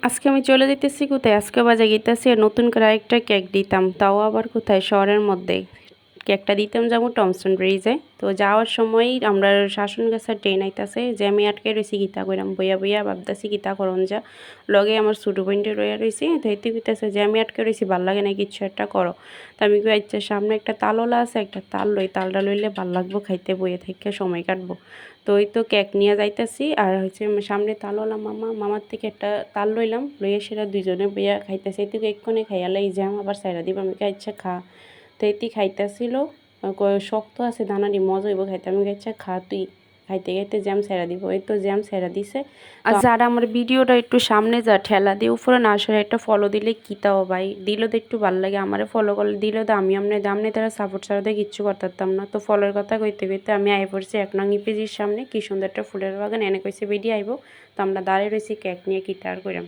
আজকে আমি চলে যেতেছি কোথায়, আজকে বাজে গিয়েতেছি নতুন করে আরেকটা কেক দিতাম, তাও আবার কোথায়, শহরের মধ্যে। কেকটা দিতাম যাবো টমসন ব্রিজে। তো যাওয়ার সময় আমরা শাসন গাছের ট্রেন আইতাছে, যে আমি আটকে রয়েছি গীতা কইরাম বইয়া বইয়া ভাবতেছি গীতা করন যা লগে আমার ছোটো বোনটা রইয়া রয়েছি। তো এতে কইতেছে যে আমি আটকে রয়েছি, ভাল লাগে না, কিছু একটা করো। তো আমি কই আচ্ছা, সামনে একটা তালওয়ালা আছে, একটা তাল লই, তালটা লইলে ভাল লাগবো খাইতে, বইয়ে থেকে সময় কাটবো। তো ওই তো কেক নিয়ে যাইতেছি, আর হচ্ছে সামনে তালওয়ালা মামার থেকে একটা তাল লইলাম, লইয়া সেটা দুইজনে বইয়া খাইতেছে। এতে এক্ষণে খাইয়ালে এই জ্যাম আবার সাইরা দিব, আমি আচ্ছা খা। তো এটি খাইতেছিল, শক্ত আছে দানাটি, মজা হইব খাইতে। আমি আচ্ছা খা তুই। খাইতে খাইতে জ্যাম সেরা দিব, এই তো জ্যাম সেরা দিছে। আর যারা আমার ভিডিওটা একটু সামনে যা ঠেলা দিয়ে উপরে না আসলে একটা ফলো দিলে কিতাও ভাই, দিলে তো একটু ভালো লাগে। আমারে ফলো করলে দিলে তো আমি আমনে তারা সাপোর্ট ছাড়া তো কিচ্ছু করতাম না। তো ফলোর কথা কইতে কইতে আমি আই পড়ছি 1 নং ইপিজির সামনে, কি সুন্দর একটা ফুলের বাগান, এনে কইছে ভিডিও আইব। তো আমরা দাঁড়িয়ে রয়েছি কেক নিয়ে, কিতা আর কইরাম।